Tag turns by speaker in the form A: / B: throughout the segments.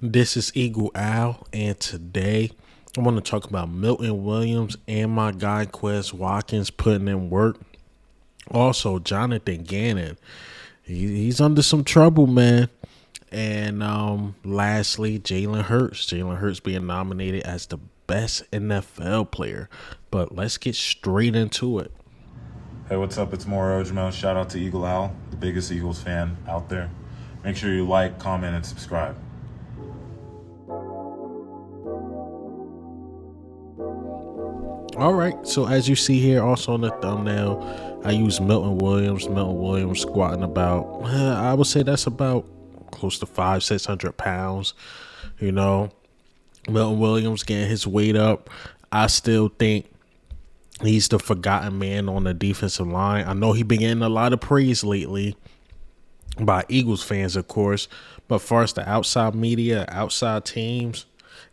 A: This is Eagle Al, and today I want to talk about Milton Williams and my guy Quez Watkins putting in work. Also, Jonathan Gannon, he's under some trouble, man. And lastly, Jalen Hurts. Jalen Hurts being nominated as the best NFL player. But let's get straight into it.
B: Hey, what's up? It's Mauro Ojimo. Shout out to Eagle Owl, the biggest Eagles fan out there. Make sure you like, comment, and subscribe.
A: All right, so as you see here, also on the thumbnail, I use Milton Williams. Milton Williams squatting about, I would say that's about close to 500-600 pounds. You know, Milton Williams getting his weight up. I still think he's the forgotten man on the defensive line. I know he's been getting a lot of praise lately by Eagles fans, of course, but far as the outside media, outside teams,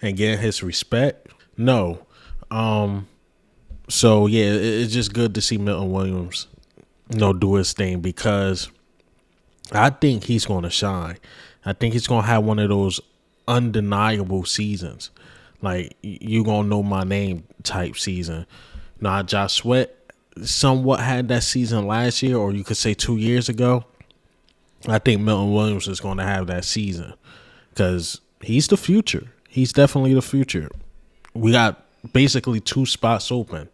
A: and getting his respect, no. So yeah, it's just good to see Milton Williams, do his thing because I think he's going to shine. I think he's going to have one of those undeniable seasons, like you gonna know my name type season. Now, Josh Sweat somewhat had that season last year, or you could say 2 years ago. I think Milton Williams is going to have that season because he's the future. He's definitely the future. We got basically two spots open.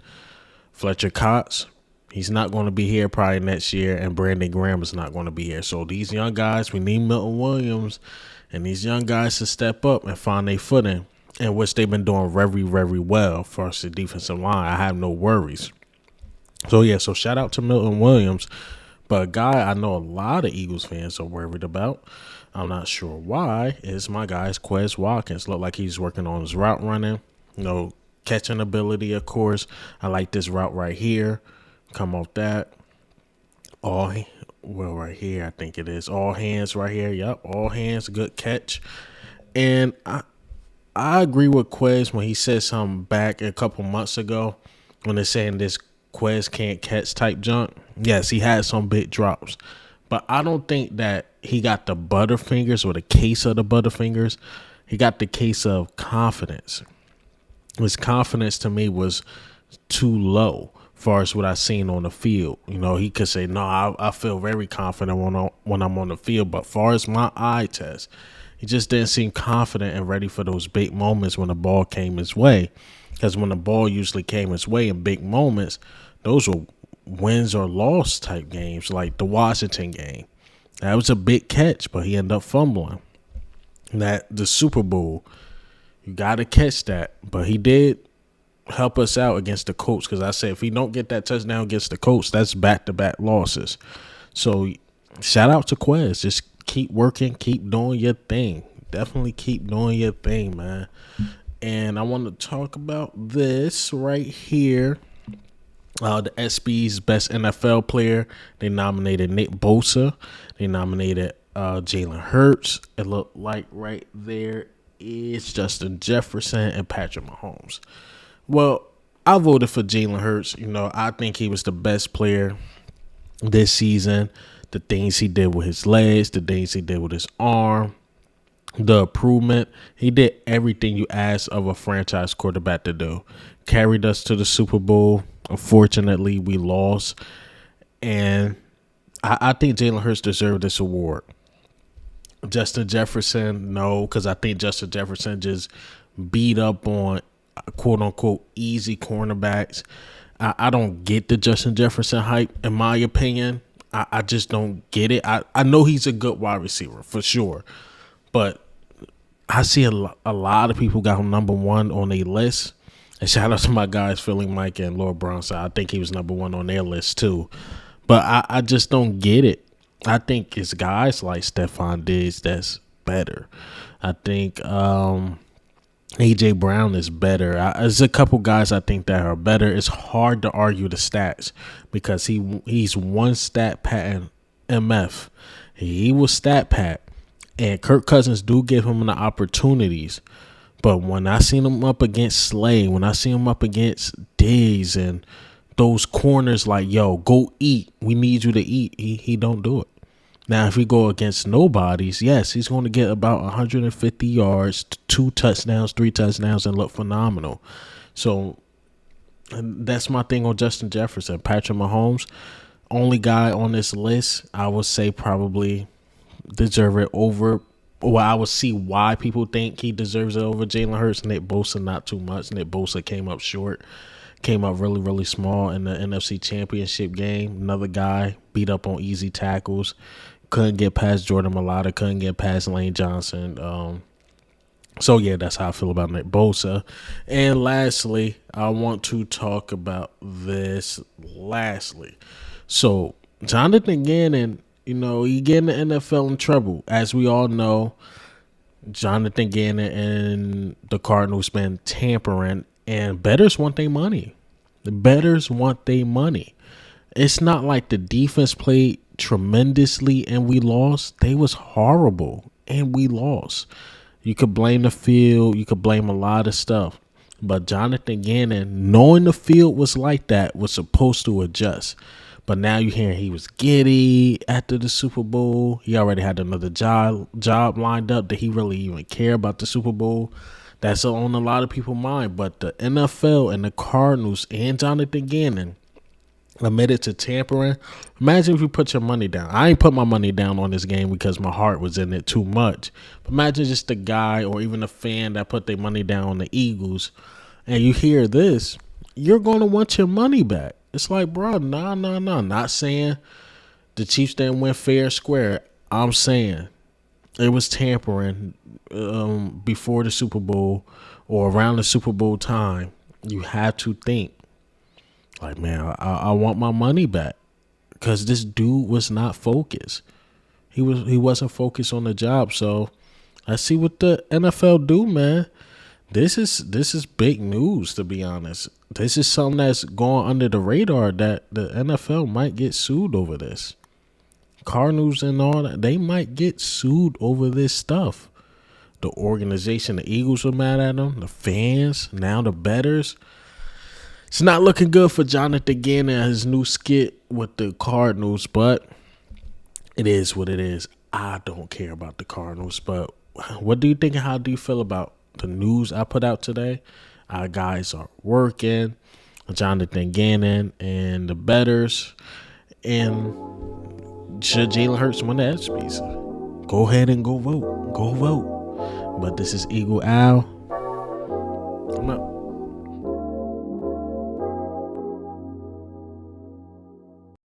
A: Fletcher Cox, he's not going to be here probably next year, and Brandon Graham is not going to be here. So these young guys, we need Milton Williams and these young guys to step up and find their footing, in which they've been doing very, very well for us, the defensive line. I have no worries. So yeah, so shout out to Milton Williams. But a guy I know a lot of Eagles fans are worried about, I'm not sure why, is my guy's Quez Watkins. Look like he's working on his route running, catching ability, of course. I like this route right here. Come off that. Right here, I think it is. All hands right here. Yep, all hands, good catch. And I agree with Quez when he said something back a couple months ago when they're saying this Quez can't catch type junk. Yes, he had some big drops, but I don't think that he got the butterfingers or the case of the butterfingers. He got the case of confidence. His confidence to me was too low far as what I seen on the field. He could say, no, I feel very confident when I'm on the field, but far as my eye test, he just didn't seem confident and ready for those big moments when the ball came his way. Because when the ball usually came his way in big moments, those were wins or loss type games, like the Washington game. That was a big catch, but he ended up fumbling. The Super Bowl, you got to catch that. But he did help us out against the Colts, because I said if he don't get that touchdown against the Colts, that's back-to-back losses. So shout out to Quez. Just keep working, keep doing your thing. Definitely keep doing your thing, man. And I want to talk about this right here. The SB's best NFL player. They nominated Nick Bosa. They nominated Jalen Hurts. It looked like right there is Justin Jefferson and Patrick Mahomes. Well, I voted for Jalen Hurts. I think he was the best player this season. The things he did with his legs, the things he did with his arm, the improvement. He did everything you asked of a franchise quarterback to do. Carried us to the Super Bowl. Unfortunately, we lost. And I think Jalen Hurts deserved this award. Justin Jefferson, no, because I think Justin Jefferson just beat up on quote-unquote easy cornerbacks. I don't get the Justin Jefferson hype, in my opinion. I just don't get it. I know he's a good wide receiver, for sure. But I see a lot of people got him number one on their list. And shout out to my guys, Philly Mike and Lord Bronson. I think he was number one on their list, too. But I just don't get it. I think it's guys like Stephon Diggs that's better. I think A.J. Brown is better. There's a couple guys I think that are better. It's hard to argue the stats because he's one stat pat MF. He was stat pat. And Kirk Cousins do give him the opportunities. But when I seen him up against Slay, when I see him up against Diggs and those corners like, yo, go eat. We need you to eat. He don't do it. Now, if we go against nobodies, yes, he's going to get about 150 yards, 2 touchdowns, 3 touchdowns, and look phenomenal. So and that's my thing on Justin Jefferson. Patrick Mahomes, only guy on this list, I would say probably deserve it over. Well, I would see why people think he deserves it over Jalen Hurts. Nick Bosa, not too much. Nick Bosa came up short, came up really, really small in the NFC Championship game. Another guy beat up on easy tackles. Couldn't get past Jordan Mailata. Couldn't get past Lane Johnson. So, yeah, that's how I feel about Nick Bosa. And lastly, I want to talk about this lastly. So, Jonathan Gannon, he getting the NFL in trouble. As we all know, Jonathan Gannon and the Cardinals been tampering, and bettors want their money. The bettors want their money. It's not like the defense played tremendously and we lost. They was horrible and we lost. You could blame the field. You could blame a lot of stuff. But Jonathan Gannon, knowing the field was like that, was supposed to adjust. But now you're hearing he was giddy after the Super Bowl. He already had another job lined up. Did he really even care about the Super Bowl? That's on a lot of people's mind. But the NFL and the Cardinals and Jonathan Gannon admitted to tampering. Imagine if you put your money down. I ain't put my money down on this game because my heart was in it too much. But imagine just the guy or even a fan that put their money down on the Eagles, and you hear this, you're going to want your money back. It's like, bro, nah. Not saying the Chiefs didn't win fair square. I'm saying it was tampering before the Super Bowl or around the Super Bowl time. You have to think, like, man, I want my money back because this dude was not focused. He wasn't focused on the job. So I see what the NFL do, man. This is big news, to be honest. This is something that's going under the radar that the NFL might get sued over this. Cardinals and all that, they might get sued over this stuff. The organization, the Eagles were mad at them. The fans, now the bettors. It's not looking good for Jonathan Gannon and his new skit with the Cardinals, but it is what it is. I don't care about the Cardinals, but what do you think and how do you feel about the news I put out today? Our guys are working. Jonathan Gannon and the bettors. And should Jalen Hurts win the ESPYs? Go ahead and go vote. Go vote. But this is Eagle Al.